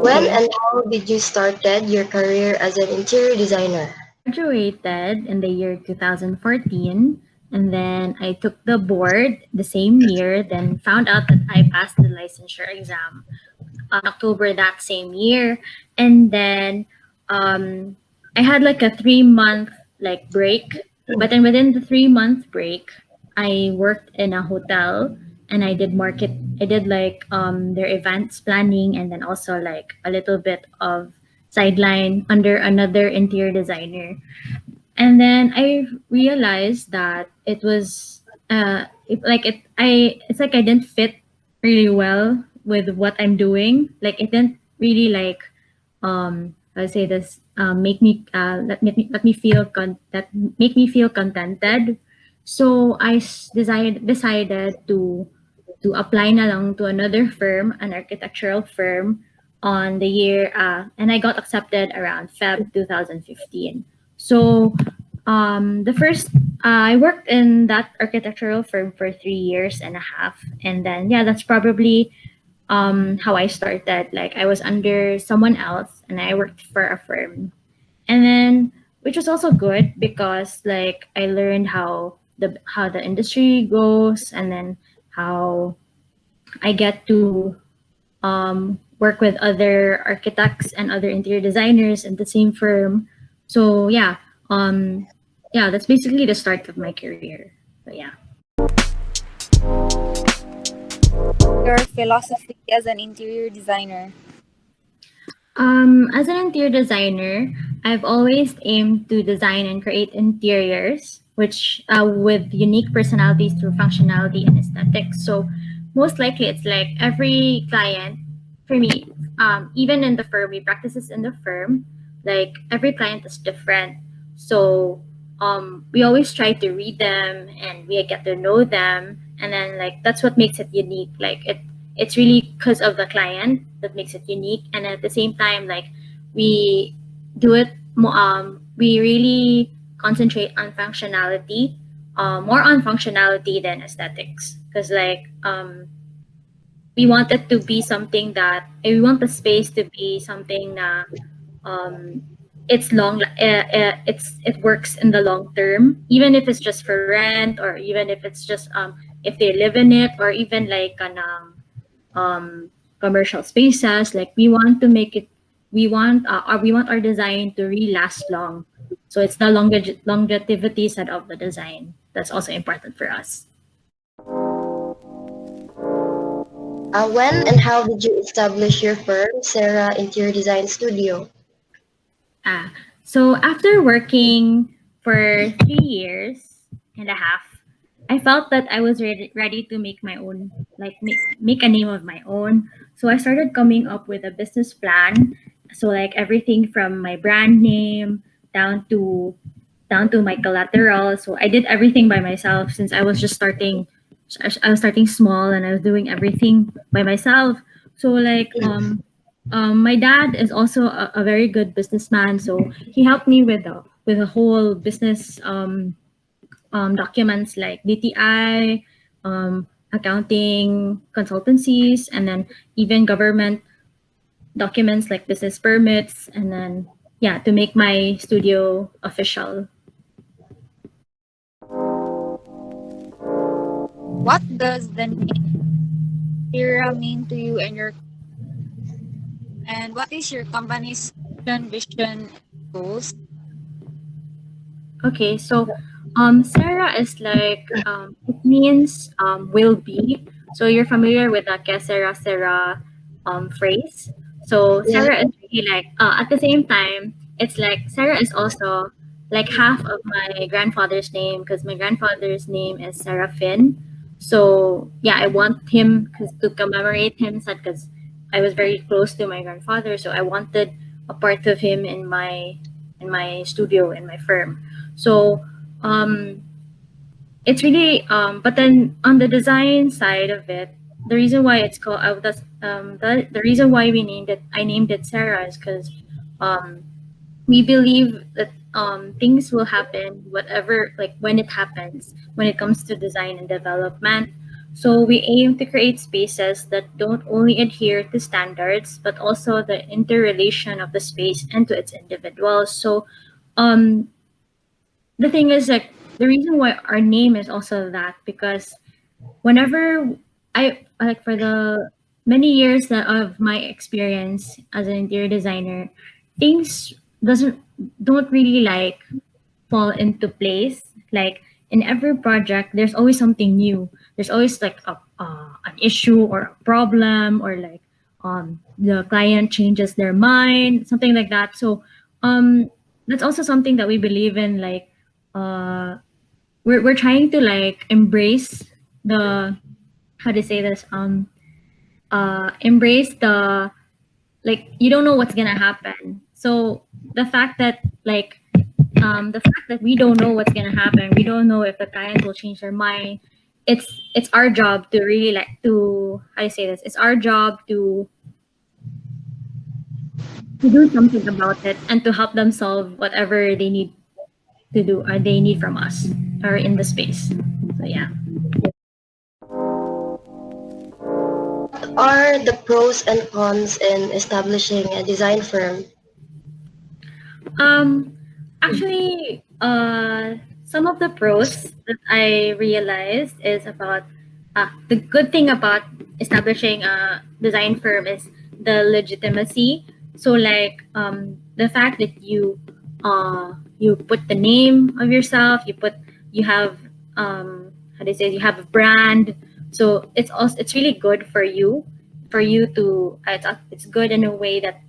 When Okay. and how did you started your career as an interior designer? Graduated in the year 2014, and then I took the board the same year, then found out that I passed the licensure exam on October that same year. And then um, I had like a 3 month like break. But then within the 3 month break, I worked in a hotel and I did like their events planning, and then also like a little bit of sideline under another interior designer. And then I realized that it was it's like I didn't fit really well with what I'm doing. Like it didn't really like I say this make me let me feel that make me feel contented. So decided to apply na lang to another firm, an architectural firm, on the year and I got accepted around Feb 2015. So the first I worked in that architectural firm for 3 years and a half, and then yeah, that's probably how I started. Like I was under someone else and I worked for a firm. And then which was also good because like I learned how the industry goes, and then how I get to work with other architects and other interior designers in the same firm. So yeah, that's basically the start of my career. So yeah. Your philosophy as an interior designer? As an interior designer, I've always aimed to design and create interiors, which with unique personalities through functionality and aesthetics. So most likely, it's like every client, for me, even in the firm, we practice this in the firm. Like every client is different, so we always try to read them and we get to know them, and then like that's what makes it unique. Like it's really because of the client that makes it unique, and at the same time like we do it we really concentrate on functionality, more on functionality than aesthetics, because like we want it to be something that we want the space to be something na um it works in the long term, even if it's just for rent, or even if it's just if they live in it, or even like commercial spaces. Like we want to make it, we want our design to really last long. So it's the longevity side of the design that's also important for us. When and how did you establish your firm, Sera Interior Design Studio? So after working for 3 years and a half, I felt that I was ready to make my own, like make a name of my own. So I started coming up with a business plan. So like everything from my brand name down to down to my collateral. So I did everything by myself since I was just starting. I was starting small and I was doing everything by myself. So like my dad is also a very good businessman, so he helped me with the whole business documents like DTI, accounting, consultancies, and then even government documents like business permits, and then yeah, to make my studio official. What does the name Sera mean to you and what is your company's mission, vision, and goals? Okay, so Sarah is like it means will be. So you're familiar with the que Sarah phrase. So Yeah. Sarah is really like at the same time it's like Sarah is also like half of my grandfather's name, because my grandfather's name is Seraphin. So yeah, I want him to commemorate him, because I was very close to my grandfather, so I wanted a part of him in my studio, in my firm. So it's really but then on the design side of it, the reason why it's called the reason why we named it I named it Sarah is because um we believe that things will happen whatever, like when it happens, when it comes to design and development. So we aim to create spaces that don't only adhere to standards, but also the interrelation of the space and to its individuals. So um, the thing is, like, the reason why our name is also that, because whenever I like, for the many years that of my experience as an interior designer, things doesn't don't really like fall into place. Like, in every project, there's always something new. There's always like an issue or a problem, or like the client changes their mind, something like that. So that's also something that we believe in. Like, uh, we're trying to like embrace the, how to say this, embrace the, like, you don't know what's gonna happen. So the fact that, like, the fact that we don't know what's gonna happen, we don't know if the client will change their mind. It's our job to really, like, to, how do you say this, it's our job to do something about it and to help them solve whatever they need to do, or they need from us, or in the space. So yeah. What are the pros and cons in establishing a design firm? Um, Actually, some of the pros that I realized is about, the good thing about establishing a design firm is the legitimacy. So, like, the fact that you put the name of yourself, you have, how do you say, you have a brand. So it's really good for you to, it's good in a way that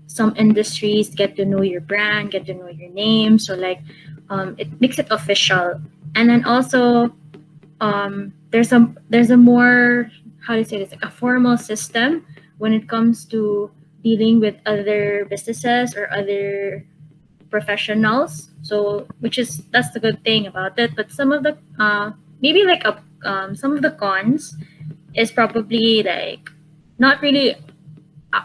some industries get to know your brand, get to know your name. So, like, it makes it official. And then also, there's a more, how do you say this, like a formal system when it comes to dealing with other businesses or other professionals. So, which is, that's the good thing about it. But some of the, maybe like some of the cons is probably like not really,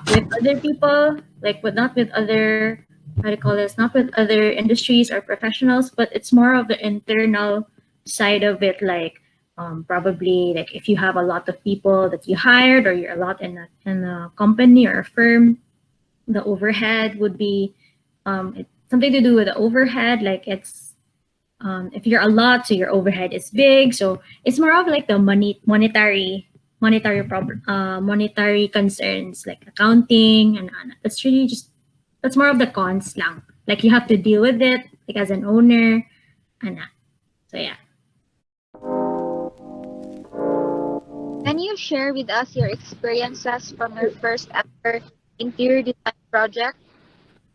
with other people, like, with not with other, how do you call this, not with other industries or professionals, but it's more of the internal side of it. Like, probably, like, if you have a lot of people that you hired, or you're a lot in a company or a firm, the overhead would be, it's something to do with the overhead. Like, it's, if you're a lot, so your overhead is big. So it's more of like the monetary concerns, like accounting, and that's really just, that's more of the cons lang. Like, you have to deal with it, like, as an owner, and so yeah. Can you share with us your experiences from your first ever interior design project?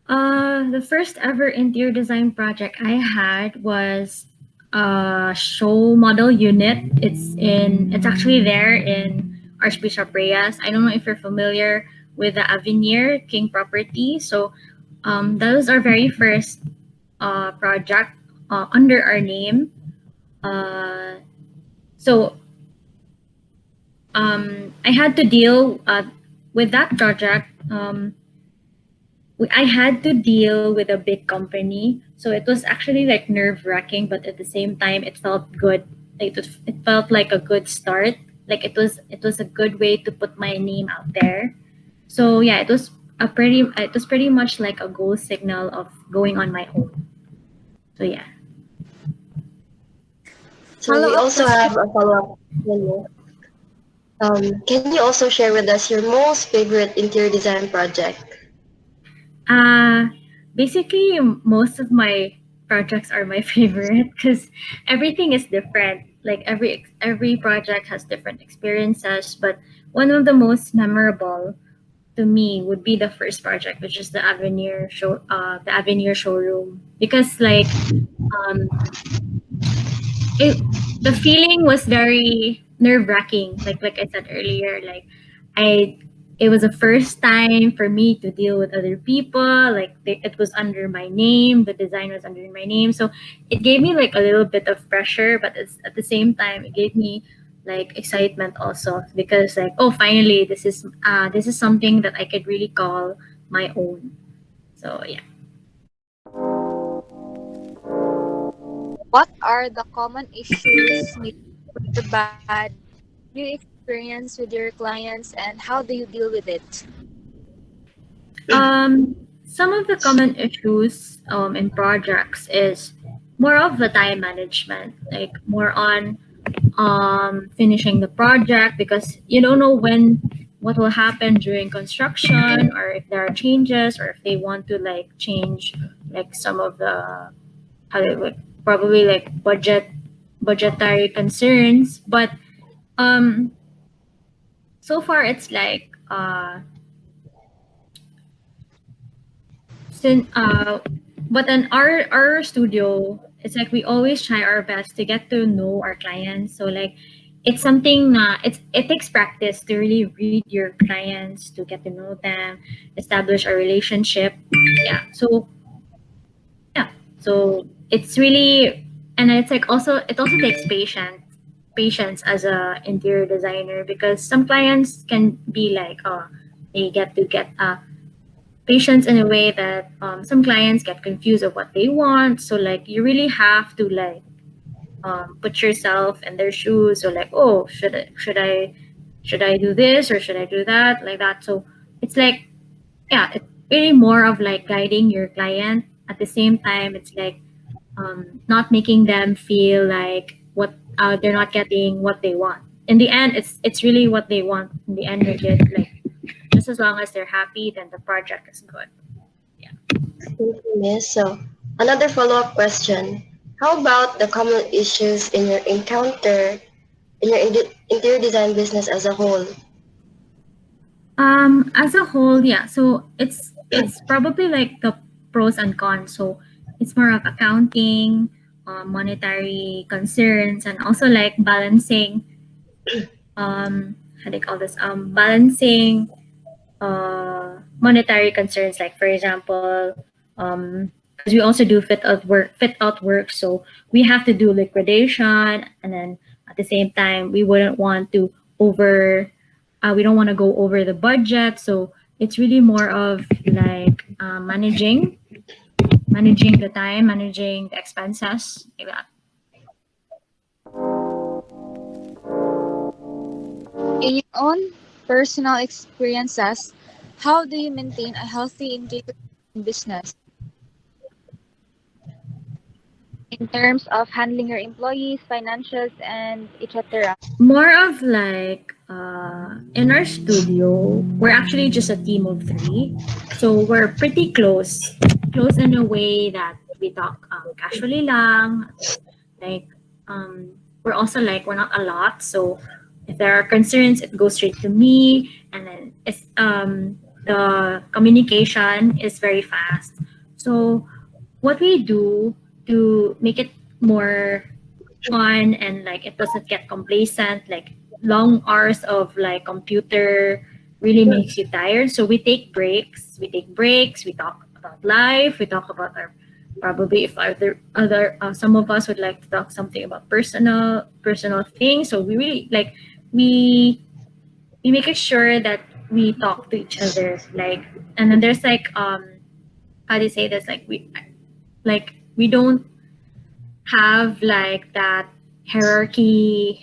The first ever interior design project I had was a show model unit. It's actually there in Archbishop Reyes. I don't know if you're familiar with the Avenir King property. So that was our very first project under our name. Uh, so I had to deal with that project. I had to deal with a big company, so it was actually like nerve wracking, but at the same time, it felt good. Like, it felt like a good start. Like, it was a good way to put my name out there. So yeah, it was pretty much like a goal signal of going on my own. So yeah. So we Follow-up also question. have a follow-up question. Can you also share with us your most favorite interior design project? Uh, Basically, most of my projects are my favorite because everything is different. Like, every project has different experiences, but one of the most memorable to me would be the first project, which is the Avenir showroom, because, like, um, it the feeling was very nerve wracking. Like I said earlier, like, I it was the first time for me to deal with other people. Like, it was under my name, the design was under my name, so it gave me like a little bit of pressure, but at the same time, it gave me like excitement also, because, like, oh, finally, this is something that I could really call my own. So yeah. What are the common issues, maybe good or bad, Do you experience with your clients and how do you deal with it? Some of the common issues in projects is more of the time management, like more on finishing the project because you don't know when what will happen during construction or if there are changes or if they want to like change like some of the how they would probably like budgetary concerns. But um so far it's like since but in our studio it's like we always try our best to get to know our clients, so like it's something it takes practice to really read your clients, to get to know them, establish a relationship. Yeah, so yeah, so it's really, and it's like also it also takes patience as a interior designer because some clients can be like they get to get patience in a way that some clients get confused of what they want. So like you really have to like put yourself in their shoes. So like, oh, should I do this or should I do that, like that. So it's like, yeah, it's really more of like guiding your client. At the same time, it's like not making them feel like what they're not getting what they want. In the end, it's really what they want. In the end, like just as long as they're happy, then the project is good. Yeah. Thank you, Miss. So, another follow-up question. How about the common issues in your encounter in your interior design business as a whole? As a whole, yeah. So it's probably like the pros and cons. So it's more of accounting, monetary concerns, and also like balancing. How do you call this? Balancing monetary concerns. Like for example, because we also do fit out work. So we have to do liquidation, and then at the same time, we wouldn't want to over. We don't want to go over the budget. So it's really more of like managing the time, managing the expenses, like that. In your own personal experiences, how do you maintain a healthy interior business in terms of handling your employees, financials, and etc.? More of like in our studio, we're actually just a team of three, so we're pretty close in a way that we talk casually lang. Like we're also like we're not a lot, so if there are concerns, it goes straight to me, and then it's the communication is very fast. So what we do to make it more fun and like it doesn't get complacent, like long hours of like computer really makes you tired, so we take breaks, we talk about life, we talk about our probably if other some of us would like to talk something about personal things. So we really like we we make it sure that we talk to each other, like, and then there's like how do you say this, like we don't have like that hierarchy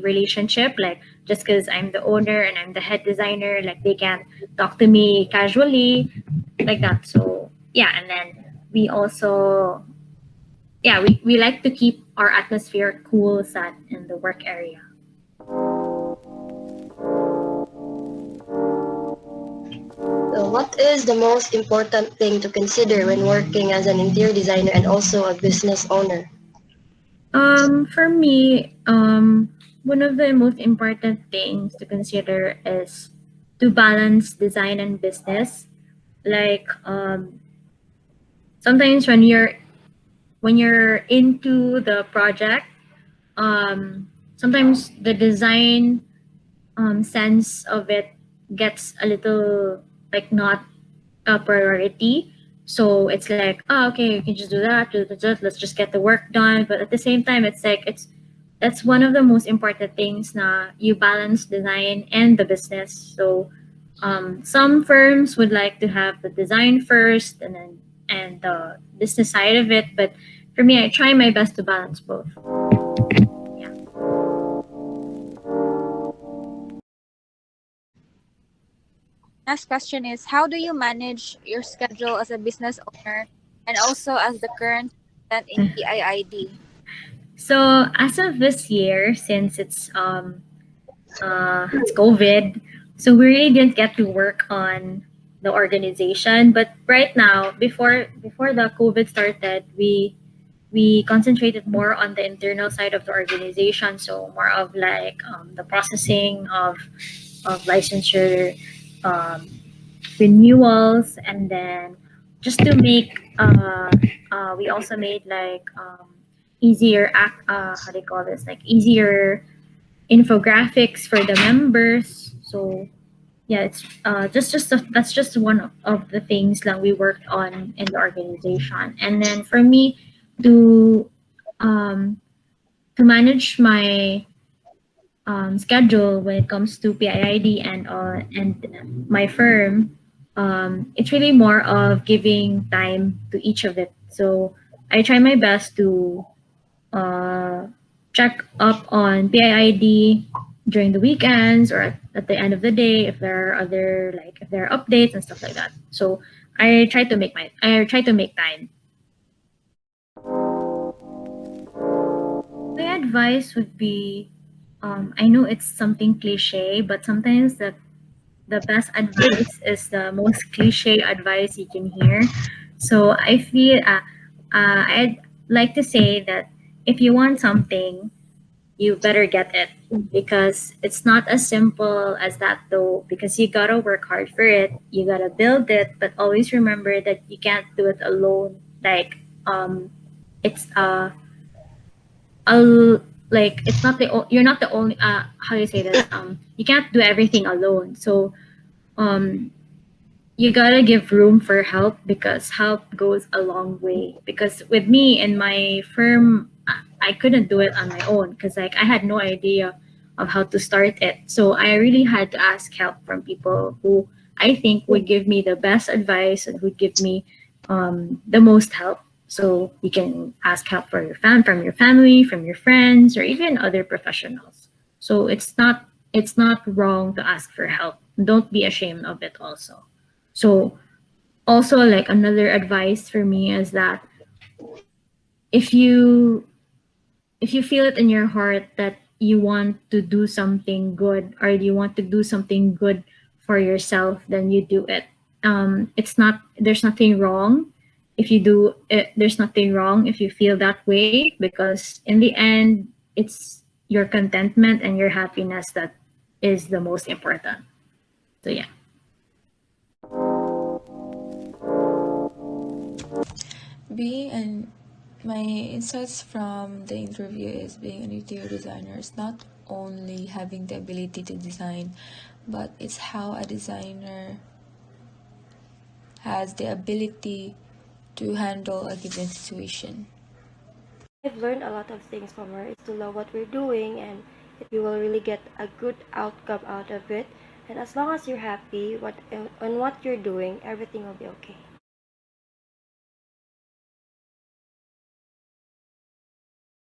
relationship, like just because I'm the owner and I'm the head designer, like they can talk to me casually, like that. So yeah, and then we also, yeah, we like to keep our atmosphere cool, set in the work area. So, what is the most important thing to consider when working as an interior designer and also a business owner? For me, one of the most important things to consider is to balance design and business. Like sometimes when you're into the project, sometimes the design sense of it gets a little like not a priority. So it's like, oh, okay, you can just do that, let's just get the work done. But at the same time, it's like that's one of the most important things na you balance design and the business. So some firms would like to have the design first and the business side of it. But for me, I try my best to balance both. Yeah. next question is, how do you manage your schedule as a business owner and also as the current president in PIID? So as of this year, since it's COVID, so we really didn't get to work on the organization. But right now, before the COVID started, we concentrated more on the internal side of the organization. So more of like the processing of licensure, um, renewals, and then just to make we also made like easier how do you call this, like easier infographics for the members. So yeah, it's that's just one of the things that we worked on in the organization. And then for me to um, to manage my schedule when it comes to PIID and my firm, it's really more of giving time to each of it. So I try my best to uh, check up on PIID during the weekends or at the end of the day if there are other, like if there are updates and stuff like that. So I try to make time. My advice would be, I know it's something cliche, but sometimes the best advice is the most cliche advice you can hear. So I feel I'd like to say that if you want something, you better get it, because it's not as simple as that though, because you gotta work hard for it, you gotta build it, but always remember that you can't do it alone. Like it's I'll like it's not you're not the only how do you say this, you can't do everything alone. So um you gotta give room for help, because help goes a long way. Because with me and my firm, I couldn't do it on my own, because like I had no idea of how to start it. So I really had to ask help from people who I think would give me the best advice and would give me the most help. So you can ask help for from your family, from your friends, or even other professionals. So it's not wrong to ask for help. Don't be ashamed of it also. So also, like, another advice for me is that if you if you feel it in your heart that you want to do something good, or you want to do something good for yourself, then you do it. It's not There's nothing wrong if you do it. There's nothing wrong if you feel that way, because in the end, it's your contentment and your happiness that is the most important. So yeah. Being an My insights from the interview is being an interior designer is not only having the ability to design, but it's how a designer has the ability to handle a given situation. I've learned a lot of things from her. Is to love what we're doing, and that we will really get a good outcome out of it. And as long as you're happy on what you're doing, everything will be okay.